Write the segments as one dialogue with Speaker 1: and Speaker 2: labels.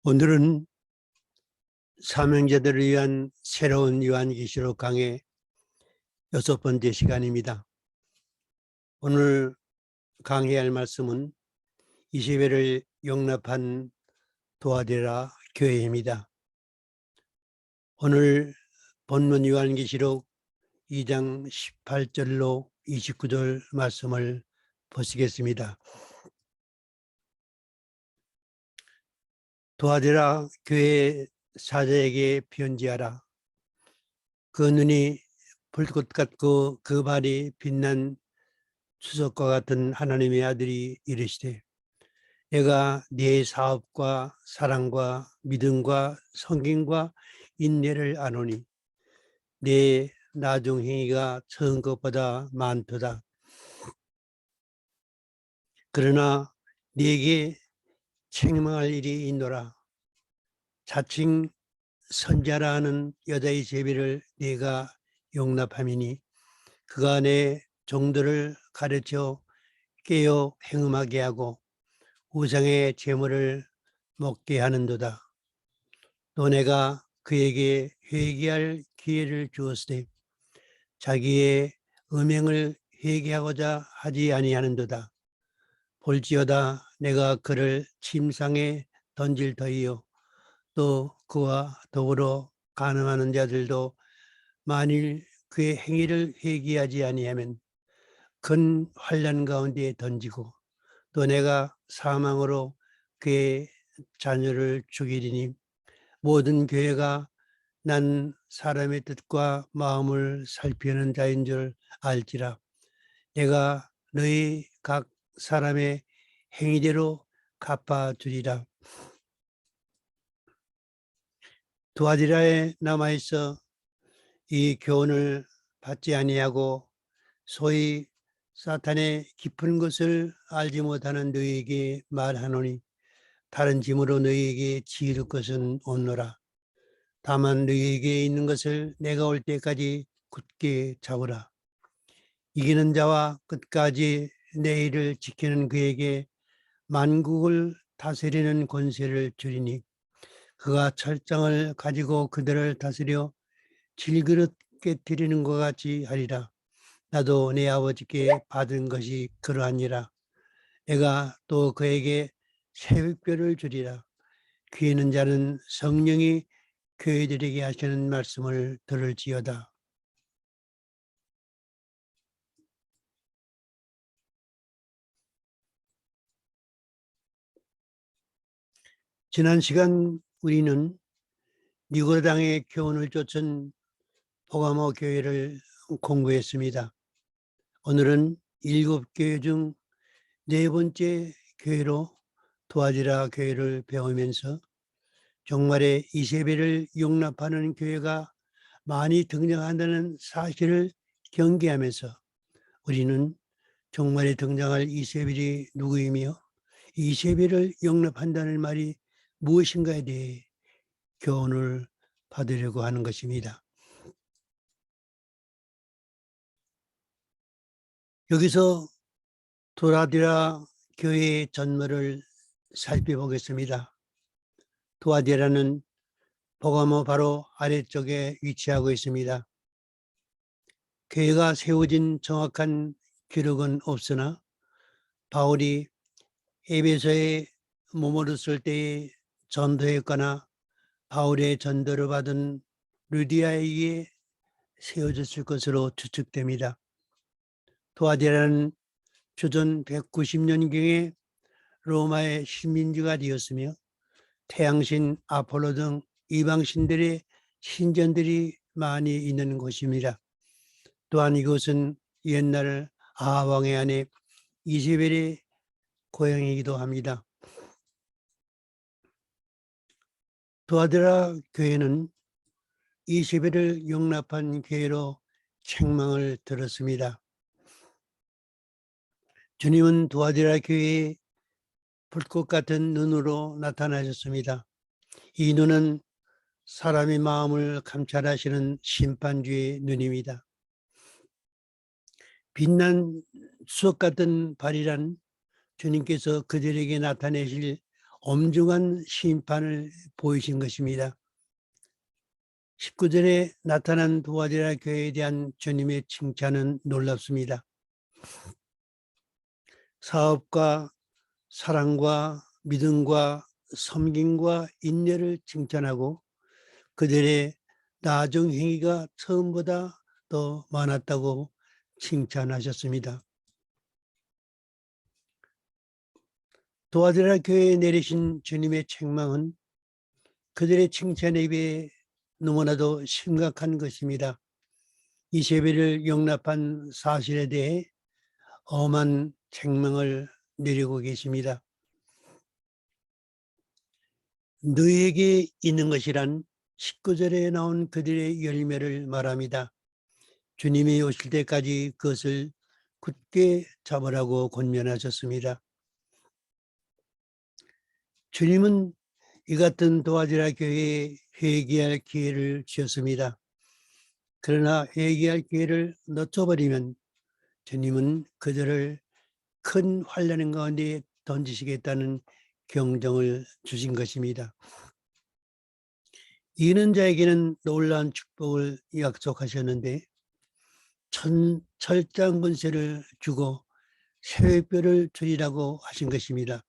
Speaker 1: 오늘은 사명자들을 위한 새로운 요한계시록 강의 6번째 시간입니다. 오늘 강의할 말씀은 이세벨을 용납한 도아디라 교회입니다. 오늘 본문 요한계시록 2장 18절로 29절 말씀을 보시겠습니다. 도아디라 교회 사자에게 편지하라. 그 눈이 불꽃 같고 그 발이 빛난 수석과 같은 하나님의 아들이 이르시되, 내가 네 사업과 사랑과 믿음과 성김과 인내를 아노니 네 나중 행위가 처음 것보다 많도다. 그러나 네게 책망할 일이 있노라. 자칭 선자라 하는 여자 이세벨을 네가 용납함이니 그가 내 종들을 가르쳐 깨어 행음하게 하고 우상의 제물을 먹게 하는도다. 또 내가 그에게 회개할 기회를 주었으되 자기의 음행을 회개하고자 하지 아니하는도다. 볼지어다 내가 그를 침상에 던질 터이요 또 그와 더불어 간음하는 자들도 만일 그의 행위를 회개하지 아니하면 큰 환난 가운데 던지고 또 내가 사망으로 그의 자녀를 죽이리니 모든 교회가 난 사람의 뜻과 마음을 살피는 자인 줄 알지라. 내가 너희 각 사람의 행위대로 갚아주리라. 두아디라에 남아있어 이 교훈을 받지 아니하고 소위 사탄의 깊은 것을 알지 못하는 너희에게 말하노니 다른 짐으로 너희에게 지을 것은 없노라. 다만 너희에게 있는 것을 내가 올 때까지 굳게 잡으라. 이기는 자와 끝까지 내 일을 지키는 그에게 만국을 다스리는 권세를 주리니 그가 철장을 가지고 그들을 다스려 질그릇 깨뜨리는 것 같이 하리라. 나도 내 아버지께 받은 것이 그러하니라. 내가 또 그에게 새벽별을 주리라. 귀 있는 자는 성령이 교회들에게 하시는 말씀을 들을지어다. 지난 시간 우리는 니고라당의 교훈을 쫓은 포가모 교회를 공부했습니다. 오늘은 7교회 중 4번째 교회로 도아디라 교회를 배우면서 종말에 이세벨을 용납하는 교회가 많이 등장한다는 사실을 경계하면서 우리는 종말에 등장할 이세벨이 누구이며 이세벨을 용납한다는 말이 무엇인가에 대해 교훈을 받으려고 하는 것입니다. 여기서 도아디라 교회의 전말을 살펴보겠습니다. 도아디라는 포가모 바로 아래쪽에 위치하고 있습니다. 교회가 세워진 정확한 기록은 없으나 바울이 에베소에 머물렀을 때에 전도했거나 바울의 전도를 받은 루디아에게 세워졌을 것으로 추측됩니다. 도아디라는 주전 190년경에 로마의 식민지가 되었으며 태양신 아폴로 등 이방신들의 신전들이 많이 있는 곳입니다. 또한 이곳은 옛날 아하왕의 아내 이세벨의 고향이기도 합니다. 도아디라 교회는 이세벨을 용납한 교회로 책망을 들었습니다. 주님은 도아디라 교회에 불꽃 같은 눈으로 나타나셨습니다. 이 눈은 사람의 마음을 감찰하시는 심판주의 눈입니다. 빛난 수석 같은 발이란 주님께서 그들에게 나타내실 엄중한 심판을 보이신 것입니다. 19절에 나타난 두아디라 교회에 대한 주님의 칭찬은 놀랍습니다. 사업과 사랑과 믿음과 섬김과 인내를 칭찬하고 그들의 나중 행위가 처음보다 더 많았다고 칭찬하셨습니다. 두아디라 교회에 내리신 주님의 책망은 그들의 칭찬에 비해 너무나도 심각한 것입니다. 이세벨을 용납한 사실에 대해 엄한 책망을 내리고 계십니다. 너에게 있는 것이란 19절에 나온 그들의 열매를 말합니다. 주님이 오실 때까지 그것을 굳게 잡으라고 권면하셨습니다. 주님은 이 같은 도아디라 교회에 회개할 기회를 주셨습니다. 그러나 회개할 기회를 놓쳐버리면 주님은 그들을 큰 환란 가운데 던지시겠다는 경종을 주신 것입니다. 이는 자에게는 놀라운 축복을 약속하셨는데 철장 권세를 주고 새벽별을 주리라고 하신 것입니다.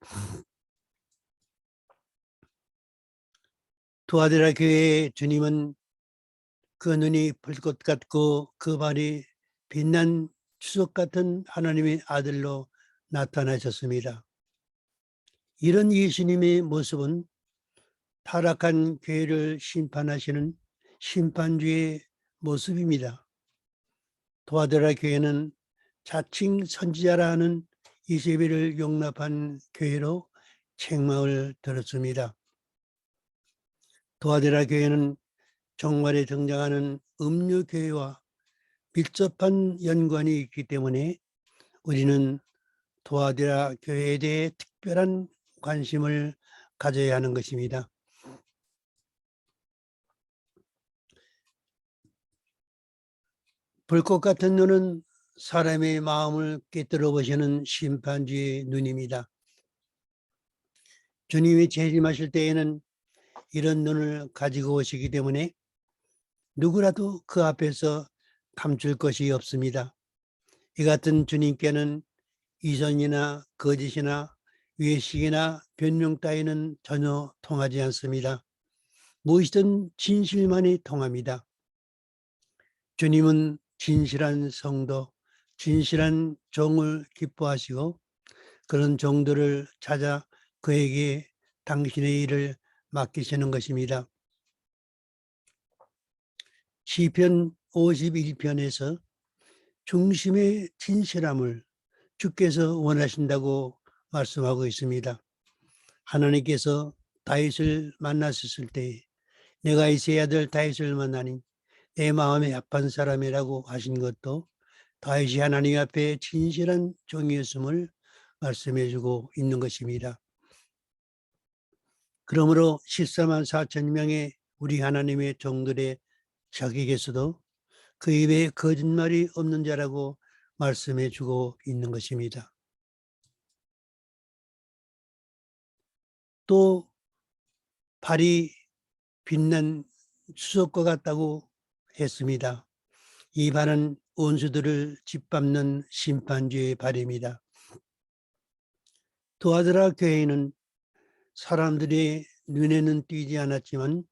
Speaker 1: 두아디라 교회의 주님은 그 눈이 불꽃 같고 그 발이 빛난 추석 같은 하나님의 아들로 나타나셨습니다. 이런 예수님의 모습은 타락한 교회를 심판하시는 심판주의 모습입니다. 두아디라 교회는 자칭 선지자라 하는 이세벨을 용납한 교회로 책망을 들었습니다. 두아디라 교회는 종말에 등장하는 음료교회와 밀접한 연관이 있기 때문에 우리는 두아디라 교회에 대해 특별한 관심을 가져야 하는 것입니다. 불꽃 같은 눈은 사람의 마음을 꿰뚫어 보시는 심판주의 눈입니다. 주님이 재림하실 때에는 이런 눈을 가지고 오시기 때문에 누구라도 그 앞에서 감출 것이 없습니다. 이 같은 주님께는 이선이나 거짓이나 외식이나 변명 따위는 전혀 통하지 않습니다. 무엇이든 진실만이 통합니다. 주님은 진실한 성도, 진실한 종을 기뻐하시고 그런 종들을 찾아 그에게 당신의 일을 맡기시는 것입니다. 시편 51편에서 중심의 진실함을 주께서 원하신다고 말씀하고 있습니다. 하나님께서 다윗을 만나셨을 때 내가 이새의 아들 다윗을 만나니 내 마음에 합한 사람이라고 하신 것도 다윗이 하나님 앞에 진실한 종이었음을 말씀해주고 있는 것입니다. 그러므로 14만 4천 명의 우리 하나님의 종들의 자기에게서도 그 입에 거짓말이 없는 자라고 말씀해주고 있는 것입니다. 또 발이 빛난 수석과 같다고 했습니다. 이 발은 원수들을 짓밟는 심판주의 발입니다. 두아디라 교회는 사람들의 눈에는 띄지 않았지만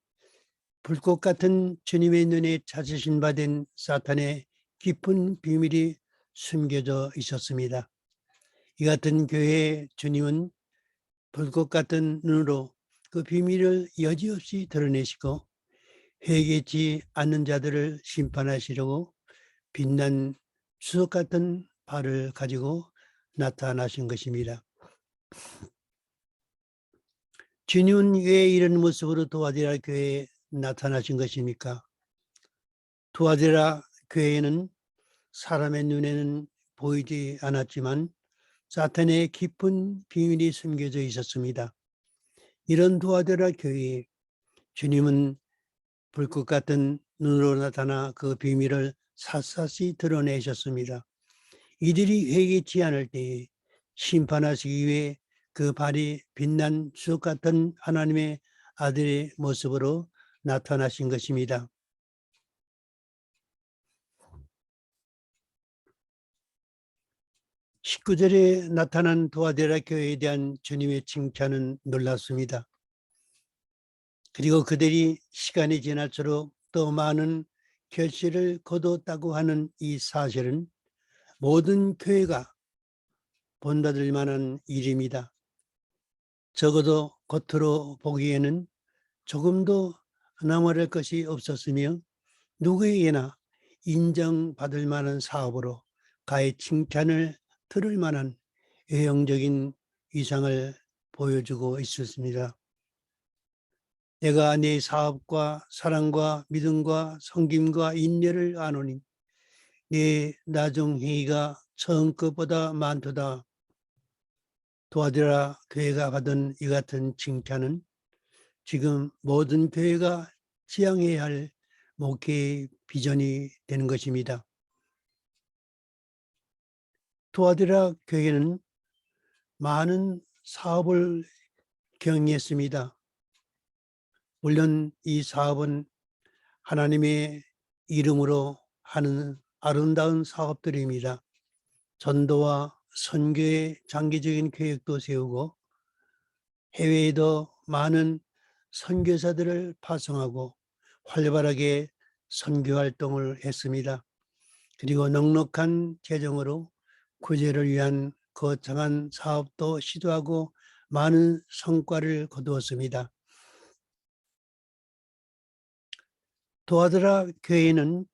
Speaker 1: 불꽃 같은 주님의 눈에 찾으신 바 된 사탄의 깊은 비밀이 숨겨져 있었습니다. 이 같은 교회의 주님은 불꽃 같은 눈으로 그 비밀을 여지없이 드러내시고 회개치 않는 자들을 심판하시려고 빛난 수석 같은 발을 가지고 나타나신 것입니다. 주님은 왜 이런 모습으로 두아디라 교회에 나타나신 것입니까? 두아디라 교회에는 사람의 눈에는 보이지 않았지만 사탄의 깊은 비밀이 숨겨져 있었습니다. 이런 두아디라 교회에 주님은 불꽃 같은 눈으로 나타나 그 비밀을 샅샅이 드러내셨습니다. 이들이 회개치 않을 때에 심판하시기 위해 그 발이 빛난 주석 같은 하나님의 아들의 모습으로 나타나신 것입니다. 19절에 나타난 도아데라 교회에 대한 주님의 칭찬은 놀랍습니다. 그리고 그들이 시간이 지날수록 더 많은 결실을 거뒀다고 하는 이 사실은 모든 교회가 본받을 만한 일입니다. 적어도 겉으로 보기에는 조금도 나무랄 것이 없었으며 누구에게나 인정받을 만한 사업으로 가히 칭찬을 들을 만한 외형적인 위상을 보여주고 있었습니다. 내가 네 사업과 사랑과 믿음과 섬김과 인내를 아노니 네 나중행위가 처음 것보다 많도다. 도와주라 교회가 받은 이 같은 칭찬은 지금 모든 교회가 지향해야 할 목회의 비전이 되는 것입니다. 도와주라 교회는 많은 사업을 경영했습니다. 물론 이 사업은 하나님의 이름으로 하는 아름다운 사업들입니다. 전도와 선교의 장기적인 계획도 세우고 해외에도 많은 선교사들을 파송하고 활발하게 선교 활동을 했습니다. 그리고 넉넉한 재정으로 구제를 위한 거창한 사업도 시도하고 많은 성과를 거두었습니다. 도와드라 교회는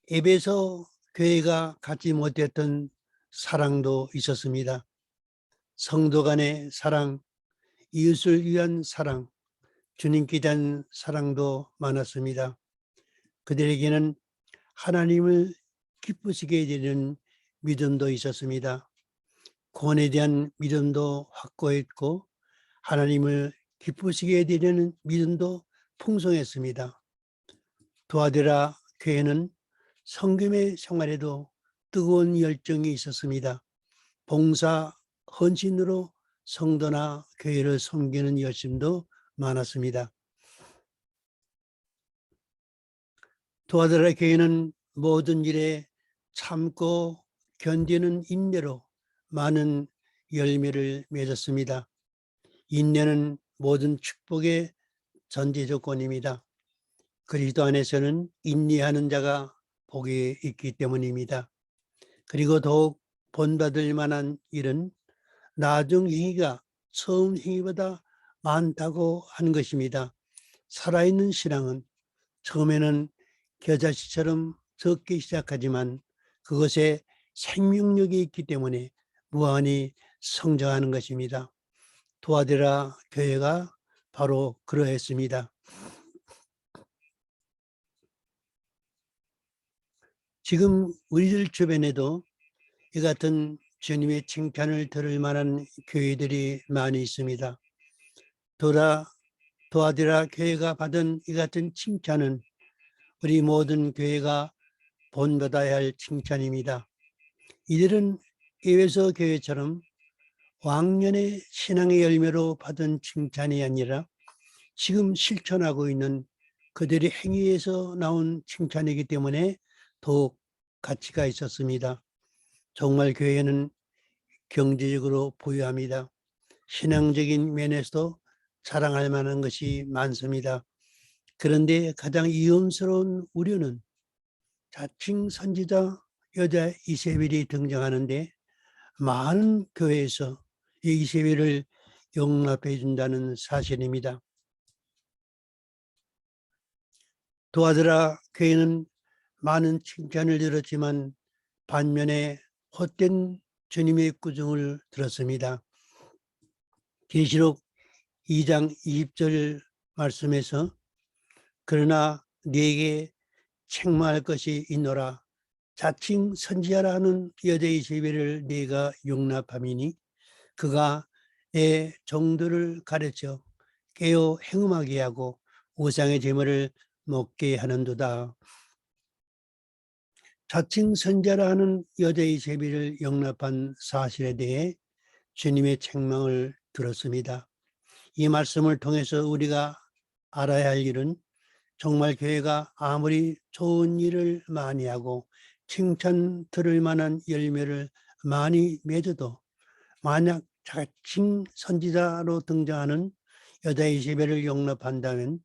Speaker 1: 에베소 교회가 갖지 못했던 사랑도 있었습니다. 성도 간의 사랑, 이웃을 위한 사랑, 주님께 대한 사랑도 많았습니다. 그들에게는 하나님을 기쁘시게 되는 믿음도 있었습니다. 구원에 대한 믿음도 확고했고 하나님을 기쁘시게 되는 믿음도 풍성했습니다. 도와드라 교회는 성김의 생활에도 뜨거운 열정이 있었습니다. 봉사, 헌신으로 성도나 교회를 섬기는 열심도 많았습니다. 도와드라 교회는 모든 일에 참고 견디는 인내로 많은 열매를 맺었습니다. 인내는 모든 축복의 전제 조건입니다. 그리스도 안에서는 인내하는 자가 복이 있기 때문입니다. 그리고 더욱 본받을 만한 일은 나중 행위가 처음 행위보다 많다고 하는 것입니다. 살아있는 신앙은 처음에는 겨자씨처럼 적기 시작하지만 그것에 생명력이 있기 때문에 무한히 성장하는 것입니다. 도와드라 교회가 바로 그러했습니다. 지금 우리들 주변에도 이 같은 주님의 칭찬을 들을 만한 교회들이 많이 있습니다. 도와드라 교회가 받은 이 같은 칭찬은 우리 모든 교회가 본받아야 할 칭찬입니다. 이들은 에베소 교회처럼 왕년의 신앙의 열매로 받은 칭찬이 아니라 지금 실천하고 있는 그들의 행위에서 나온 칭찬이기 때문에 더욱 가치가 있었습니다. 정말 교회는 경제적으로 부유합니다. 신앙적인 면에서도 자랑할 만한 것이 많습니다. 그런데 가장 위험스러운 우려는 자칭 선지자 여자 이세벨이 등장하는데 많은 교회에서 이 이세벨을 용납해 준다는 사실입니다. 도와드라 교회는 많은 칭찬을 들었지만 반면에 헛된 주님의 꾸중을 들었습니다. 계시록 2장 20절 말씀에서 그러나 네게 책망할 것이 있노라. 자칭 선지자라 하는 여자 이세벨을 네가 용납함이니 그가 내 종들을 가르쳐 깨어 행음하게 하고 우상의 제물을 먹게 하는도다. 자칭 선지자라 하는 여자 이세벨을 용납한 사실에 대해 주님의 책망을 들었습니다. 이 말씀을 통해서 우리가 알아야 할 일은 정말 교회가 아무리 좋은 일을 많이 하고 칭찬 들을 만한 열매를 많이 맺어도 만약 자칭 선지자로 등장하는 여자 이세벨을 용납한다면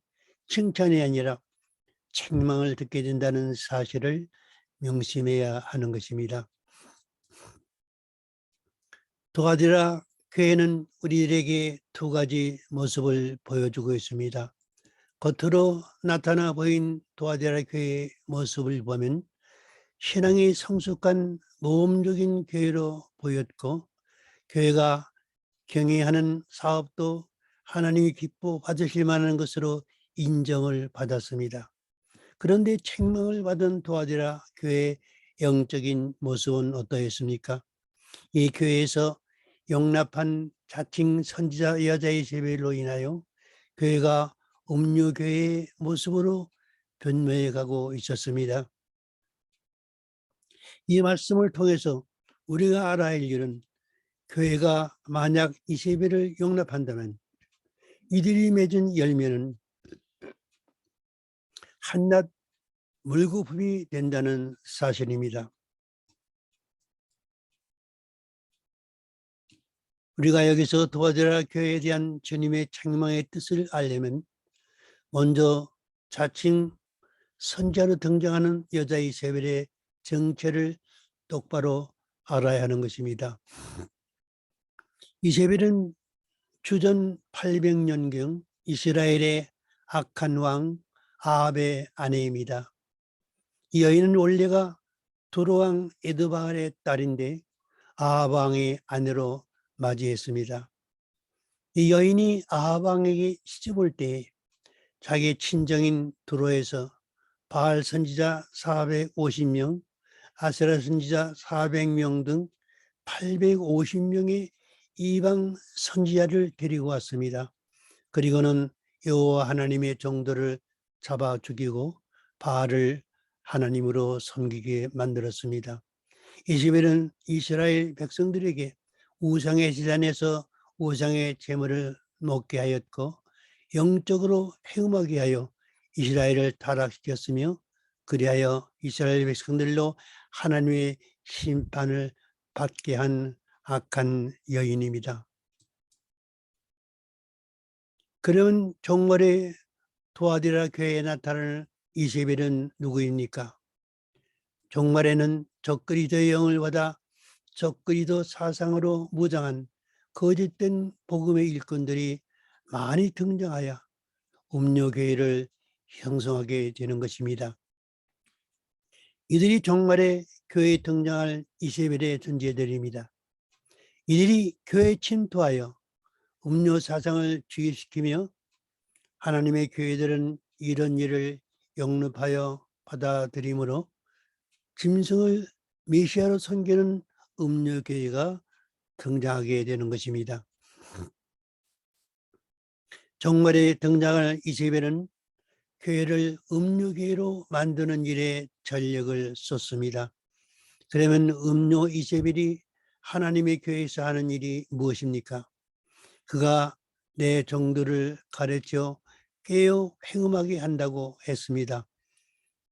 Speaker 1: 칭찬이 아니라 책망을 듣게 된다는 사실을 명심해야 하는 것입니다. 도아디라 교회는 우리들에게 두 가지 모습을 보여주고 있습니다. 겉으로 나타나 보인 도아디라 교회의 모습을 보면 신앙이 성숙한 모험적인 교회로 보였고 교회가 경영하는 사업도 하나님이 기뻐 받으실 만한 것으로 인정을 받았습니다. 그런데 책망을 받은 도아디라 교회의 영적인 모습은 어떠했습니까? 이 교회에서 용납한 자칭 선지자 여자의 세배로 인하여 교회가 음료교회의 모습으로 변모해 가고 있었습니다. 이 말씀을 통해서 우리가 알아야 할 일은 교회가 만약 이세벨을 용납한다면 이들이 맺은 열매는 한낱 물거품이 된다는 사실입니다. 우리가 여기서 도아디라 교회에 대한 주님의 책망의 뜻을 알려면 먼저 자칭 선지자로 등장하는 여자 이세벨의 정체를 똑바로 알아야 하는 것입니다. 이세벨은 주전 800년경 이스라엘의 악한 왕 아합의 아내입니다. 이 여인은 원래가 두로왕 에드바알의 딸인데 아합 왕의 아내로 맞이했습니다. 이 여인이 아합 왕에게 시집올 때 자기 친정인 두로에서 바알 선지자 450명, 아세라 선지자 400명 등 850명의 이방 선지자를 데리고 왔습니다. 그리고는 여호와 하나님의 종들을 잡아 죽이고 바알을 하나님으로 섬기게 만들었습니다. 이세벨은 이스라엘 백성들에게 우상의 제단에서 우상의 제물을 먹게 하였고 영적으로 행음하게 하여 이스라엘을 타락시켰으며 그리하여 이스라엘 백성들로 하나님의 심판을 받게 한 악한 여인입니다. 그런 종말의 도아디라 교회에 나타나는 이세벨은 누구입니까? 종말에는 적그리스도의 영을 받아 적그리스도 사상으로 무장한 거짓된 복음의 일꾼들이 많이 등장하여 음료교회를 형성하게 되는 것입니다. 이들이 종말에 교회에 등장할 이세벨의 존재들입니다. 이들이 교회에 침투하여 음료 사상을 주입시키며 하나님의 교회들은 이런 일을 용납하여 받아들이므로 짐승을 메시아로 섬기는 음료교회가 등장하게 되는 것입니다. 종말에 등장할 이세벨은 교회를 음료교회로 만드는 일에 전력을 쏟습니다. 그러면 음료 이세벨이 하나님의 교회에서 하는 일이 무엇입니까? 그가 내 종들을 가르쳐 깨어 행음하게 한다고 했습니다.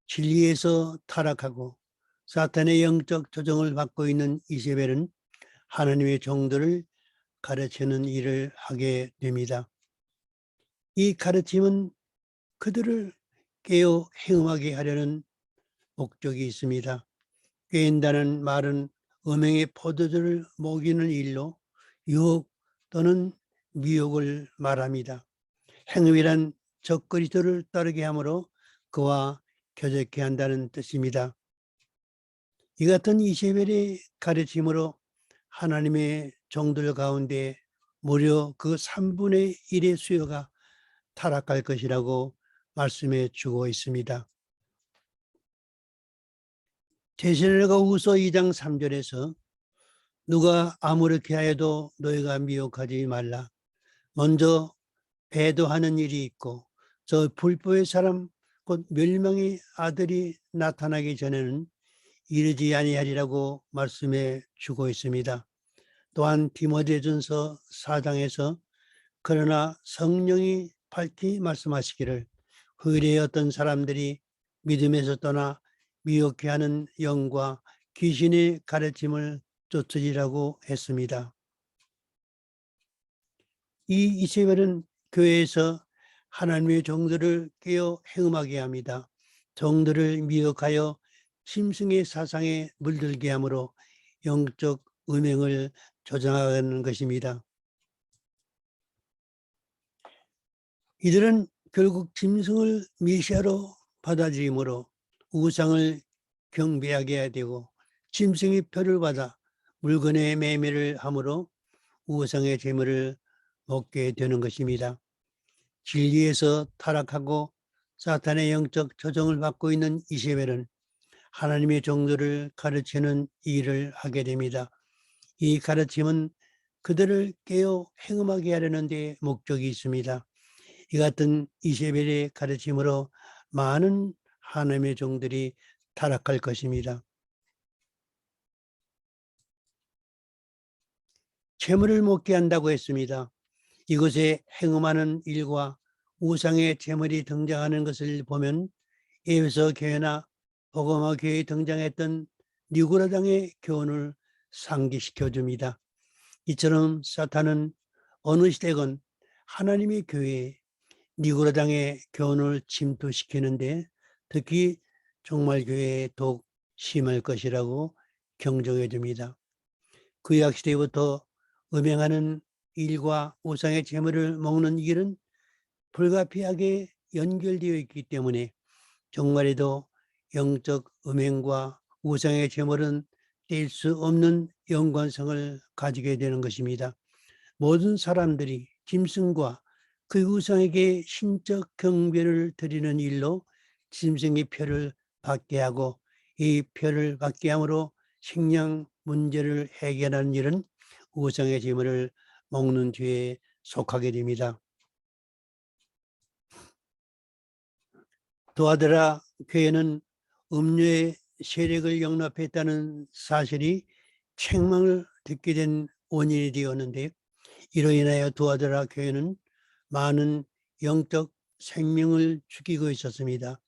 Speaker 1: 진리에서 타락하고 사탄의 영적 조정을 받고 있는 이세벨은 하나님의 종들을 가르치는 일을 하게 됩니다. 이 가르침은 그들을 깨어 행음하게 하려는 목적이 있습니다. 꾀인다는 말은 음행의 포도주를 먹이는 일로 유혹 또는 미혹을 말합니다. 행음이란 적그리스도를 따르게 하므로 그와 교제케 한다는 뜻입니다. 이 같은 이세벨의 가르침으로 하나님의 종들 가운데 무려 그 3분의 1의 수요가 타락할 것이라고 말씀해 주고 있습니다. 데살로니가 후서 2장 3절에서 누가 아무렇게 하여도 너희가 미혹하지 말라. 먼저 배도하는 일이 있고 저 불법의 사람 곧 멸망의 아들이 나타나기 전에는 이르지 아니하리라고 말씀해 주고 있습니다. 또한 디모데전서 4장에서 그러나 성령이 밝히 말씀하시기를 후일에 어떤 사람들이 믿음에서 떠나 미혹해 하는 영과 귀신의 가르침을 쫓으리라고 했습니다. 이 이세벨은 교회에서 하나님의 종들을 깨어 행음하게 합니다. 종들을 미혹하여 짐승의 사상에 물들게 함으로 영적 음행을 조장하는 것입니다. 이들은 결국 짐승을 메시아로 받아들이므로 우상을 경배하게 되고 짐승의 표를 받아 물건의 매매를 함으로 우상의 재물을 먹게 되는 것입니다. 진리에서 타락하고 사탄의 영적 조종을 받고 있는 이세벨은 하나님의 종들을 가르치는 일을 하게 됩니다. 이 가르침은 그들을 깨어 행음하게 하려는 데 목적이 있습니다. 이 같은 이세벨의 가르침으로 많은 하나님의 종들이 타락할 것입니다. 재물을 먹게 한다고 했습니다. 이곳에 행음하는 일과 우상의 재물이 등장하는 것을 보면 에베소 교회나 복음화 교회에 등장했던 니고라당의 교훈을 상기시켜 줍니다. 이처럼 사탄은 어느 시대건 하나님의 교회에 니고라당의 교훈을 침투시키는데 특히 종말교회에 더욱 심할 것이라고 경종해 줍니다. 구약시대부터 음행하는 일과 우상의 재물을 먹는 일은 불가피하게 연결되어 있기 때문에 종말에도 영적 음행과 우상의 재물은 뗄 수 없는 연관성을 가지게 되는 것입니다. 모든 사람들이 짐승과 그 우상에게 신적 경배를 드리는 일로 짐승의 표를 받게 하고 이 표를 받게 함으로 식량 문제를 해결하는 일은 우상의 재물을 먹는 죄에 속하게 됩니다. 도하더라 교회는 음료의 세력을 영납했다는 사실이 책망을 듣게 된 원인이 되었는데 이로 인하여 도하더라 교회는 많은 영적 생명을 죽이고 있었습니다.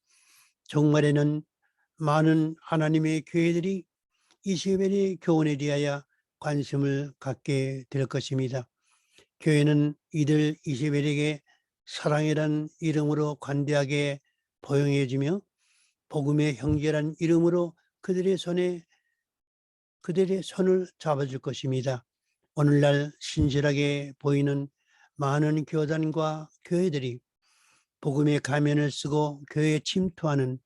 Speaker 1: 종말에는 많은 하나님의 교회들이 이세벨의 교훈에 대하여 관심을 갖게 될 것입니다. 교회는 이들 이세벨에게 사랑이란 이름으로 관대하게 포용해주며 복음의 형제란 이름으로 그들의 손을 잡아줄 것입니다. 오늘날 신실하게 보이는 많은 교단과 교회들이 복음의 가면을 쓰고 교회에 침투하는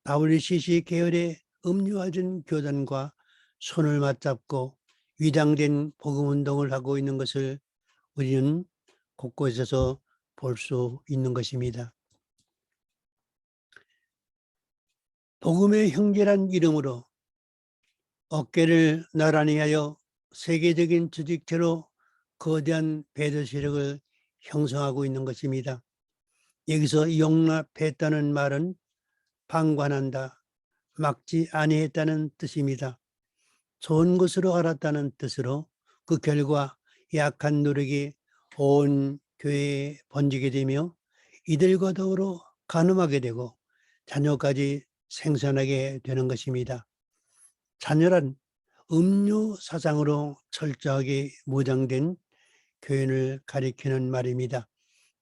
Speaker 1: WCC 계열의 음료화된 교단과 손을 맞잡고 위장된 복음운동을 하고 있는 것을 우리는 곳곳에서 볼 수 있는 것입니다. 복음의 형제란 이름으로 어깨를 나란히 하여 세계적인 조직체로 거대한 배도 세력을 형성하고 있는 것입니다. 여기서 용납했다는 말은 방관한다, 막지 아니했다는 뜻입니다. 좋은 것으로 알았다는 뜻으로 그 결과 약한 노력이 온 교회에 번지게 되며 이들과 더불어 간음하게 되고 자녀까지 생산하게 되는 것입니다. 자녀란 음료 사상으로 철저하게 무장된 교인을 가리키는 말입니다.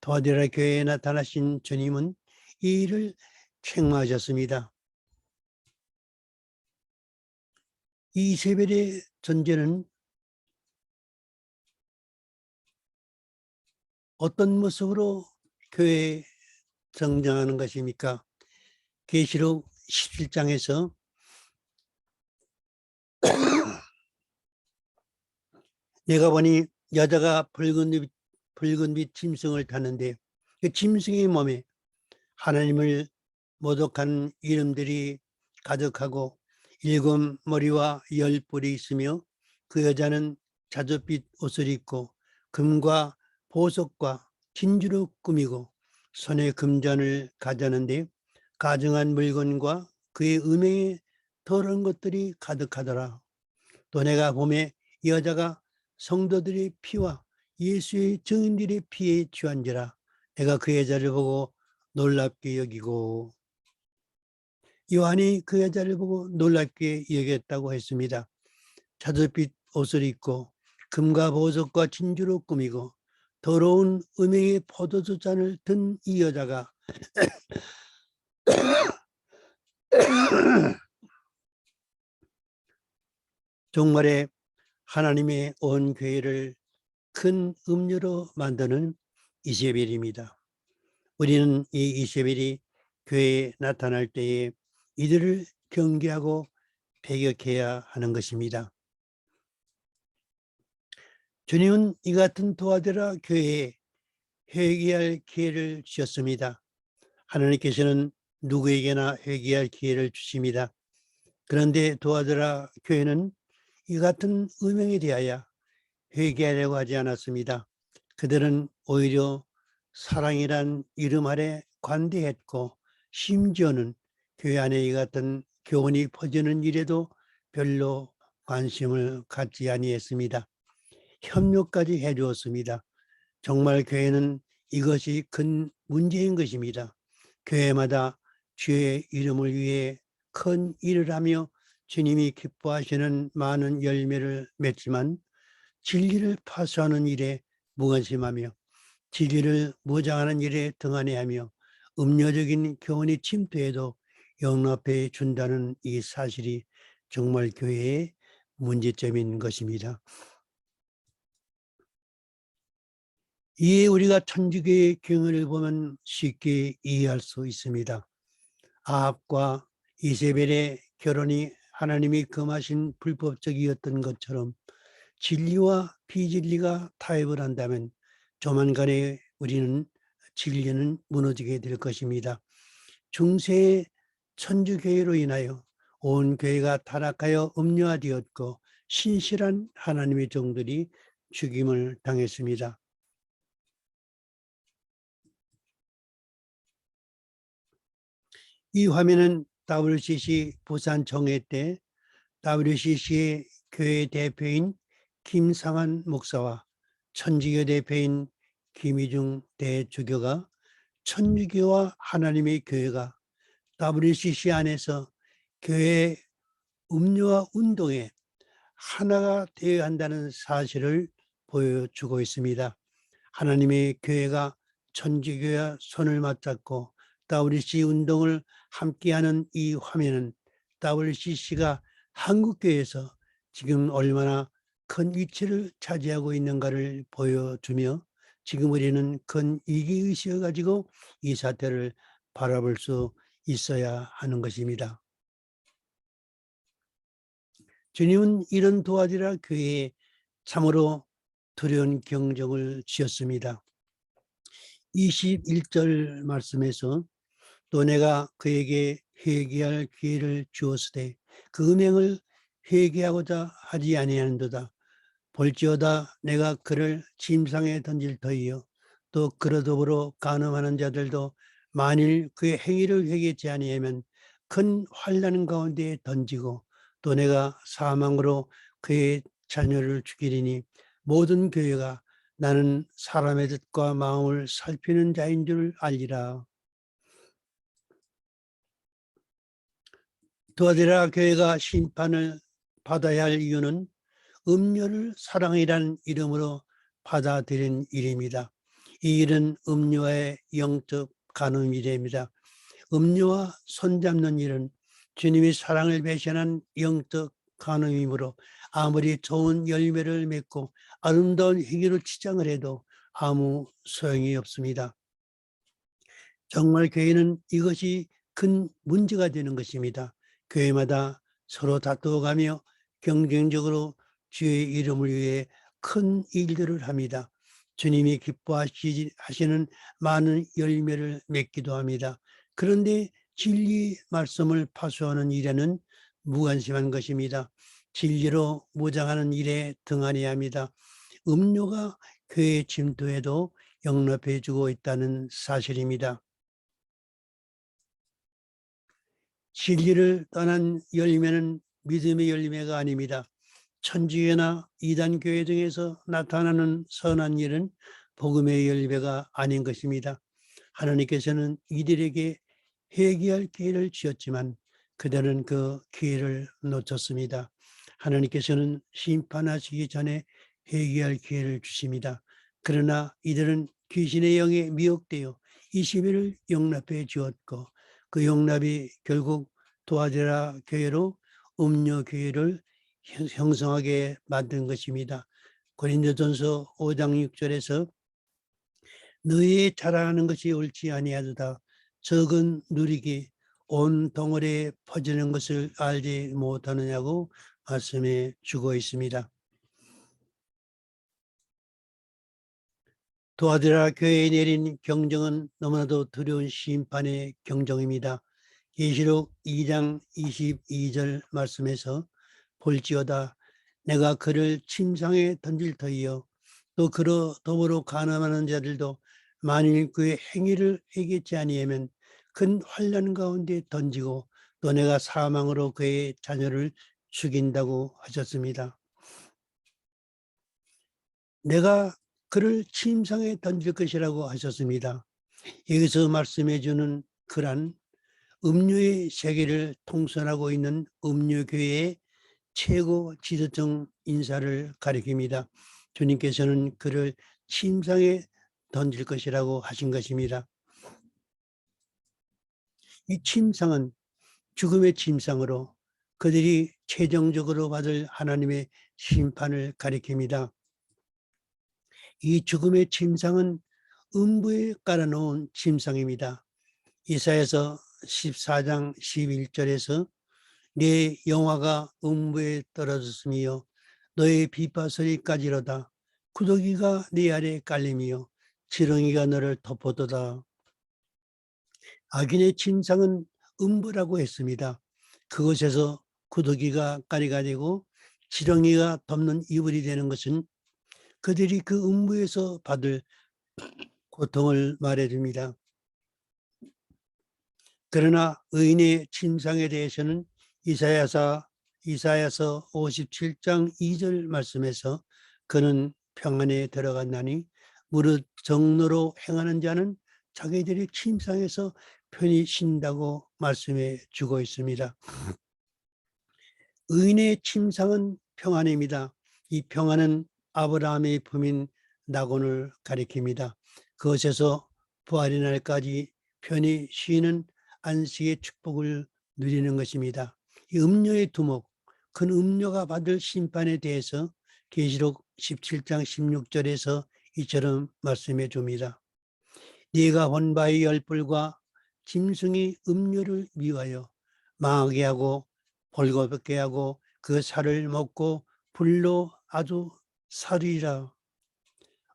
Speaker 1: 도하더라 교회에 나타나신 주님은 이 일을 책망하셨습니다. 이세벨의 존재는 어떤 모습으로 교회에 등장하는 것입니까? 계시록 17장에서 내가 보니 여자가 붉은 빛 짐승을 탔는데 그 짐승의 몸에 하나님을 모독한 이름들이 가득하고 7 머리와 10 뿔이 있으며 그 여자는 자줏빛 옷을 입고 금과 보석과 진주로 꾸미고 손에 금잔을 가졌는데 가증한 물건과 그의 음행에 더러운 것들이 가득하더라. 또 내가 봄에 여자가 성도들의 피와 예수의 증인들의 피에 취한지라. 내가 그 여자를 보고 놀랍게 여기고. 요한이 그 여자를 보고 놀랍게 여겼다고 했습니다. 자줏빛 옷을 입고 금과 보석과 진주로 꾸미고 더러운 음행의 포도주 잔을 든 이 여자가 정말에 하나님의 온 교회를 큰 음료로 만드는 이세벨입니다. 우리는 이 이세벨이 교회에 나타날 때에 이들을 경계하고 배격해야 하는 것입니다. 주님은 이 같은 도아데라 교회에 회개할 기회를 주셨습니다. 하나님께서는 누구에게나 회개할 기회를 주십니다. 그런데 도아데라 교회는 이 같은 음행에 대하여 회개하려고 하지 않았습니다. 그들은 오히려 사랑이란 이름 아래 관대했고 심지어는 교회 안에 이 같은 교훈이 퍼지는 일에도 별로 관심을 갖지 아니했습니다. 협력까지 해주었습니다. 정말 교회는 이것이 큰 문제인 것입니다. 교회마다 주의 이름을 위해 큰 일을 하며 주님이 기뻐하시는 많은 열매를 맺지만 진리를 파수하는 일에 무관심하며 진리를 무장하는 일에 등한해하며 음료적인 교훈이 침투해도 용납해 준다는 이 사실이 정말 교회의 문제점인 것입니다. 이에 우리가 천주교의 경우를 보면 쉽게 이해할 수 있습니다. 아합과 이세벨의 결혼이 하나님이 금하신 불법적이었던 것처럼 진리와 비진리가 타협을 한다면 조만간에 우리는 진리는 무너지게 될 것입니다. 중세의 천주교회로 인하여 온 교회가 타락하여 음료화되었고 신실한 하나님의 종들이 죽임을 당했습니다. 이 화면은 WCC 부산 정회 때 WCC의 교회 대표인 김상환 목사와 천주교 대표인 김희중 대주교가 천주교와 하나님의 교회가 WCC 안에서 교회 음료화 운동에 하나가 되어야 한다는 사실을 보여주고 있습니다. 하나님의 교회가 천주교와 손을 맞잡고 WCC 운동을 함께하는 이 화면은 WCC가 한국교회에서 지금 얼마나 큰 위치를 차지하고 있는가를 보여주며 지금 우리는 큰 위기의식을 가지고 이 사태를 바라볼 수 있어야 하는 것입니다. 주님은 이런 도와주라 교회에 참으로 두려운 경종을 주셨습니다. 21절 말씀에서 또 내가 그에게 회개할 기회를 주었으되 그 음행을 회개하고자 하지 아니하는도다. 볼지어다 내가 그를 침상에 던질 터이요 또 그로 더불어 간음하는 자들도 만일 그의 행위를 회개치 아니하면 큰 환난 가운데 던지고 또 내가 사망으로 그의 자녀를 죽이리니 모든 교회가 나는 사람의 뜻과 마음을 살피는 자인 줄 알리라. 도아데라 교회가 심판을 받아야 할 이유는 음료를 사랑이라는 이름으로 받아들인 일입니다. 이 일은 음료와의 영적 간음 일입니다. 음료와 손잡는 일은 주님이 사랑을 배신한 영적 간음이므로 아무리 좋은 열매를 맺고 아름다운 행위로 치장을 해도 아무 소용이 없습니다. 정말 교회는 이것이 큰 문제가 되는 것입니다. 교회마다 서로 다투어가며 경쟁적으로 주의 이름을 위해 큰 일들을 합니다. 주님이 기뻐하시는 많은 열매를 맺기도 합니다. 그런데 진리 말씀을 파수하는 일에는 무관심한 것입니다. 진리로 무장하는 일에 등한해야 합니다. 음료가 교회 침투에도 영납해주고 있다는 사실입니다. 진리를 떠난 열매는 믿음의 열매가 아닙니다. 천주교나 이단교회 등에서 나타나는 선한 일은 복음의 열배가 아닌 것입니다. 하나님께서는 이들에게 회개할 기회를 주었지만 그들은 그 기회를 놓쳤습니다. 하나님께서는 심판하시기 전에 회개할 기회를 주십니다. 그러나 이들은 귀신의 영에 미혹되어 20일을 용납해 주었고 그 용납이 결국 도아디라 교회로 음료 교회를 형성하게 만든 것입니다. 고린도전서 5장 6절에서 너희의 자랑하는 것이 옳지 아니하도다. 적은 누리기 온 덩어리에 퍼지는 것을 알지 못하느냐고 말씀해 주고 있습니다. 도아디라 교회에 내린 경정은 너무나도 두려운 심판의 경정입니다. 계시록 2장 22절 말씀에서 볼지어다 내가 그를 침상에 던질 터이요 또 그로 더불어 간음하는 자들도 만일 그의 행위를 회개치 아니하면 큰 환난 가운데 던지고 또 내가 사망으로 그의 자녀를 죽인다고 하셨습니다. 내가 그를 침상에 던질 것이라고 하셨습니다. 여기서 말씀해 주는 그란 음료의 세계를 통솔하고 있는 음료교회의 최고 지도층 인사를 가리킵니다. 주님께서는 그를 침상에 던질 것이라고 하신 것입니다. 이 침상은 죽음의 침상으로 그들이 최종적으로 받을 하나님의 심판을 가리킵니다. 이 죽음의 침상은 음부에 깔아놓은 침상입니다. 이사야서 14장 11절에서 내 영화가 음부에 떨어졌으며 너의 빗바소리까지로다. 구더기가 네 아래 깔림이요 지렁이가 너를 덮어도다. 악인의 침상은 음부라고 했습니다. 그곳에서 구더기가 가리가 되고 지렁이가 덮는 이불이 되는 것은 그들이 그 음부에서 받을 고통을 말해줍니다. 그러나 의인의 침상에 대해서는 이사야서 57장 2절 말씀에서 그는 평안에 들어갔나니 무릇 정로로 행하는 자는 자기들이 침상에서 편히 쉰다고 말씀해 주고 있습니다. 의인의 침상은 평안입니다. 이 평안은 아브라함의 품인 낙원을 가리킵니다. 그것에서 부활의 날까지 편히 쉬는 안식의 축복을 누리는 것입니다. 이 음료의 두목, 큰 음료가 받을 심판에 대해서 계시록 17장 16절에서 이처럼 말씀해 줍니다. 네가 본 바의 열불과 짐승이 음료를 미워하여 망하게 하고 벌거벗게 하고 그 살을 먹고 불로 아주 살이라.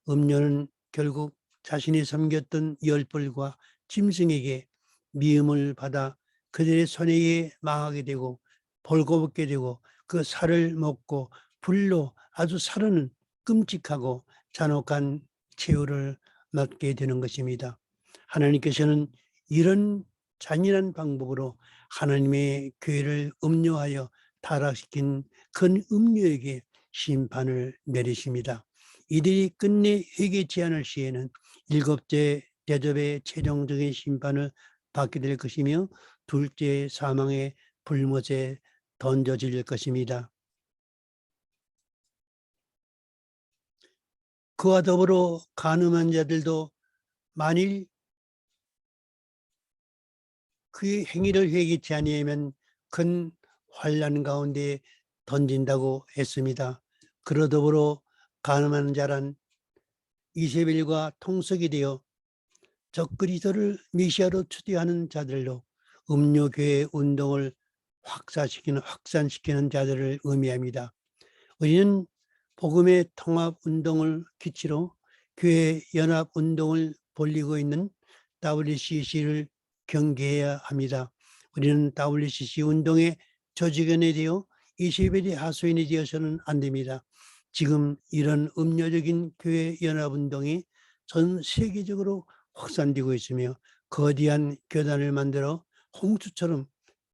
Speaker 1: 음료는 결국 자신이 섬겼던 열불과 짐승에게 미움을 받아 그들의 손에 의해 망하게 되고 벌거벗게 되고 그 살을 먹고 불로 아주 사르는 끔찍하고 잔혹한 최후를 맞게 되는 것입니다. 하나님께서는 이런 잔인한 방법으로 하나님의 교회를 음료하여 타락시킨 큰 음료에게 심판을 내리십니다. 이들이 끝내 회개치 않을 시에는 일곱째 대접의 최종적인 심판을 받게 될 것이며 둘째 사망의 불못에 던져질 것입니다. 그와 더불어 간음한 자들도 만일 그의 행위를 회개치 아니하면 큰 환난 가운데 던진다고 했습니다. 그러 더불어 간음한 자란 이세벨과 통속이 되어 적그리스도를 메시아로 추대하는 자들로 음료교회 운동을 확산시키는 자들을 의미합니다. 우리는 복음의 통합운동을 기치로 교회 연합운동을 벌이고 있는 WCC를 경계해야 합니다. 우리는 WCC 운동의 조직원이 되어 이세벨의 하수인이 되어서는 안 됩니다. 지금 이런 음료적인 교회 연합운동이 전 세계적으로 확산되고 있으며 거대한 교단을 만들어 홍수처럼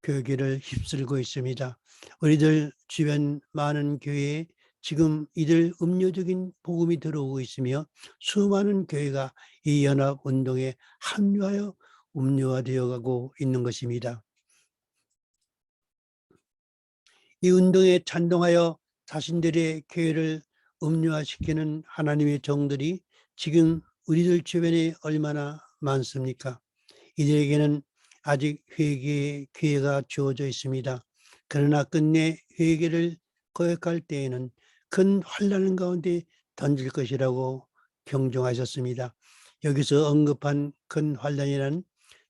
Speaker 1: 교계를 휩쓸고 있습니다. 우리들 주변 많은 교회에 지금 이들 음료적인 복음이 들어오고 있으며 수많은 교회가 이 연합운동에 합류하여 음료화되어 가고 있는 것입니다. 이 운동에 찬동하여 자신들의 교회를 음료화시키는 하나님의 종들이 지금 우리들 주변에 얼마나 많습니까? 이들에게는 아직 회개의 기회가 주어져 있습니다. 그러나 끝내 회개를 거역할 때에는 큰 환난 가운데 던질 것이라고 경종하셨습니다. 여기서 언급한 큰 환난이란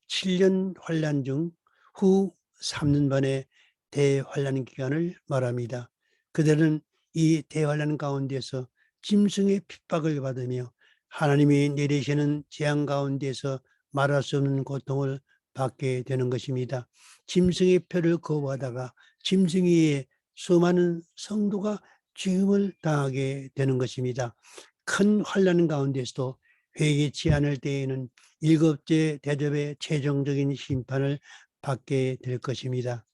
Speaker 1: 7년 환난 중 후 3년 반의 대환난 기간을 말합니다. 그들은 이 대환난 가운데서 짐승의 핍박을 받으며 하나님이 내리시는 재앙 가운데서 말할 수 없는 고통을 받게 되는 것입니다. 짐승의 표를 거부하다가 짐승의 수많은 성도가 죽음을 당하게 되는 것입니다. 큰 환난 가운데서도 회개치 않을 때에는 일곱째 대접의 최종적인 심판을 받게 될 것입니다.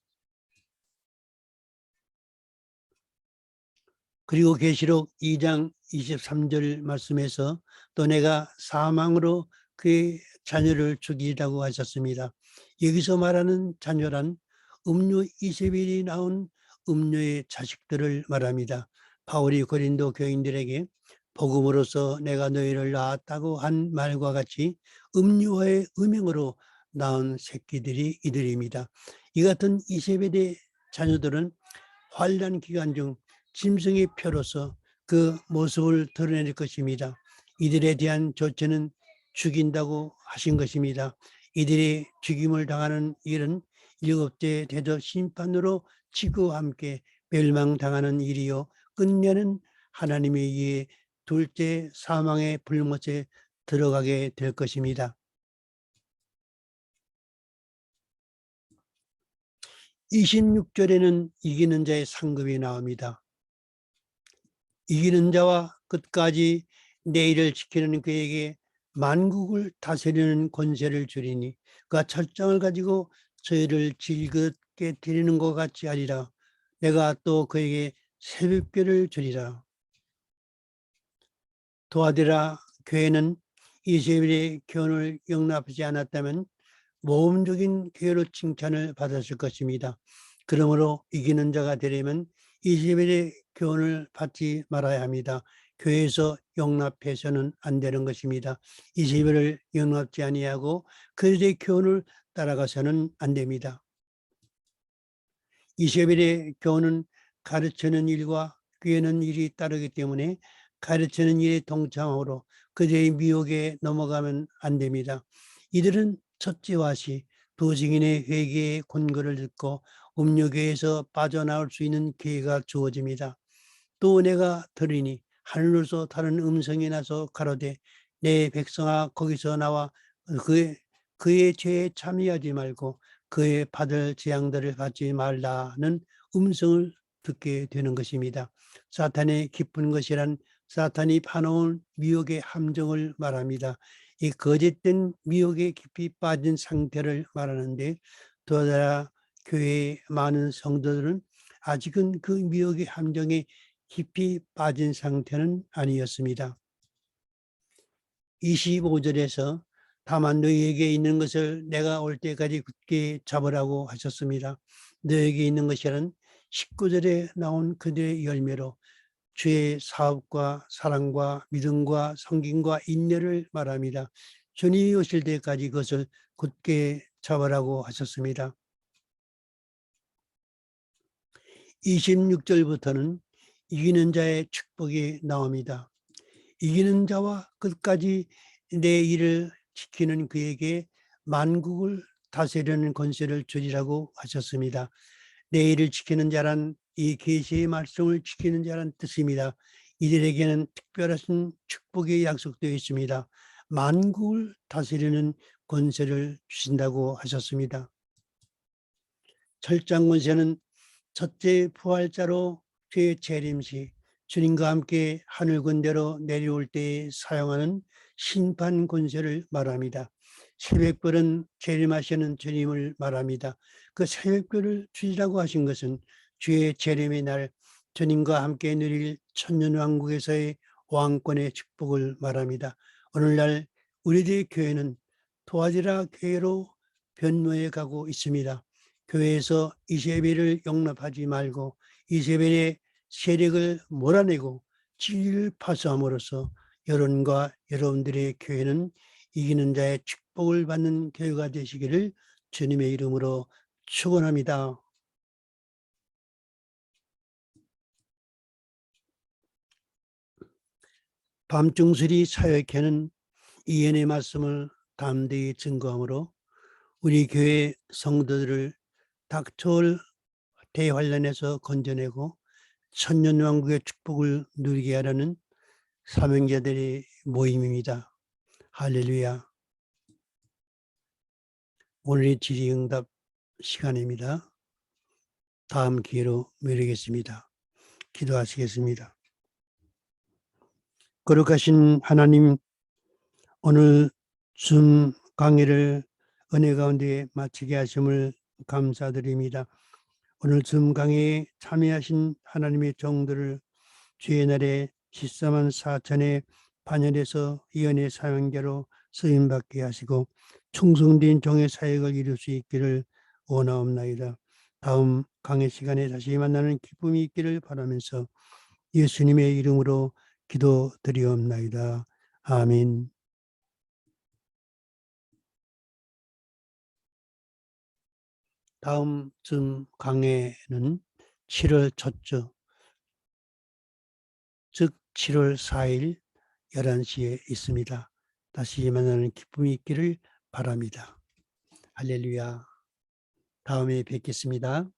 Speaker 1: 그리고 계시록 2장 23절 말씀에서 또 내가 사망으로 그의 자녀를 죽이라고 하셨습니다. 여기서 말하는 자녀란 음료 이세벨이 낳은 음료의 자식들을 말합니다. 바울이 고린도 교인들에게 복음으로서 내가 너희를 낳았다고 한 말과 같이 음료와의 음행으로 낳은 새끼들이 이들입니다. 이 같은 이세벨의 자녀들은 환난 기간 중 짐승의 표로서 그 모습을 드러낼 것입니다. 이들에 대한 조처는 죽인다고 하신 것입니다. 이들이 죽임을 당하는 일은 일곱째 대접 심판으로 지구와 함께 멸망당하는 일이요 끝내는 하나님에 의해 둘째 사망의 불못에 들어가게 될 것입니다. 26절에는 이기는 자의 상급이 나옵니다. 이기는 자와 끝까지 내 일을 지키는 그에게 만국을 다스리는 권세를 주리니 그가 철장을 가지고 저희를 질겁게 드리는 것 같이 하리라. 내가 또 그에게 새벽별을 주리라. 도하되라. 교회는 이세벨의 교훈을 용납하지 않았다면 모험적인 교회로 칭찬을 받았을 것입니다. 그러므로 이기는 자가 되려면 이세벨의 교훈을 받지 말아야 합니다. 교회에서 용납해서는 안 되는 것입니다. 이세벨을 용납지 아니하고 그들의 교훈을 따라가서는 안 됩니다. 이세벨의 교훈은 가르치는 일과 꾀는 일이 따르기 때문에 가르치는 일에 동참으로 그들의 미혹에 넘어가면 안 됩니다. 이들은 첫째와 시 두 증인의 회개의 권고를 듣고 음료교에서 빠져나올 수 있는 기회가 주어집니다. 또 내가 들으니 하늘로서 다른 음성이 나서 가로되 내 백성아 거기서 나와 그의 죄에 참여하지 말고 그의 받을 재앙들을 받지 말라는 음성을 듣게 되는 것입니다. 사탄의 깊은 것이란 사탄이 파놓은 미혹의 함정을 말합니다. 이 거짓된 미혹에 깊이 빠진 상태를 말하는데 더더라 교회의 많은 성도들은 아직은 그 미혹의 함정에 깊이 빠진 상태는 아니었습니다. 25절에서 다만 너희에게 있는 것을 내가 올 때까지 굳게 잡으라고 하셨습니다. 너희에게 있는 것이란 19절에 나온 그들의 열매로 주의 사업과 사랑과 믿음과 섬김과 인내를 말합니다. 주님이 오실 때까지 그것을 굳게 잡으라고 하셨습니다. 26절부터는 이기는 자의 축복이 나옵니다. 이기는 자와 끝까지 내 일을 지키는 그에게 만국을 다스리는 권세를 주리라고 하셨습니다. 내 일을 지키는 자란 이 계시의 말씀을 지키는 자란 뜻입니다. 이들에게는 특별한 축복이 약속되어 있습니다. 만국을 다스리는 권세를 주신다고 하셨습니다. 철장 권세는 첫째 부활자로 죄 재림 시 주님과 함께 하늘 군대로 내려올 때에 사용하는 심판 권세를 말합니다. 새벽별은 재림하시는 주님을 말합니다. 그 새벽별을 주시라고 하신 것은 주의 재림의 날 주님과 함께 누릴 천년왕국에서의 왕권의 축복을 말합니다. 오늘날 우리들의 교회는 도와주라 교회로 변모해 가고 있습니다. 교회에서 이세벨을 용납하지 말고 이세벨의 세력을 몰아내고 진리를 파수함으로써 여러분과 여러분들의 교회는 이기는 자의 축복을 받는 교회가 되시기를 주님의 이름으로 축원합니다. 밤중수리 사역회는 이언의 말씀을 담대히 증거하므로 우리 교회 성도들을 닥터올 대환란에서 건져내고 천년왕국의 축복을 누리게 하라는 사명자들의 모임입니다. 할렐루야. 오늘의 질의응답 시간입니다. 다음 기회로 미루겠습니다. 기도하시겠습니다. 거룩하신 하나님, 오늘 줌 강의를 은혜 가운데 마치게 하심을 감사드립니다. 오늘 줌 강의에 참여하신 하나님의 종들을 주의 날에 14만 4천의 반열에서 예언의 사명자로 쓰임받게 하시고 충성된 종의 사역을 이룰 수 있기를 원하옵나이다. 다음 강의 시간에 다시 만나는 기쁨이 있기를 바라면서 예수님의 이름으로 기도드리옵나이다. 아멘. 다음 줌 강의는 7월 첫주, 즉 7월 4일 11시에 있습니다. 다시 만나는 기쁨이 있기를 바랍니다. 할렐루야. 다음에 뵙겠습니다.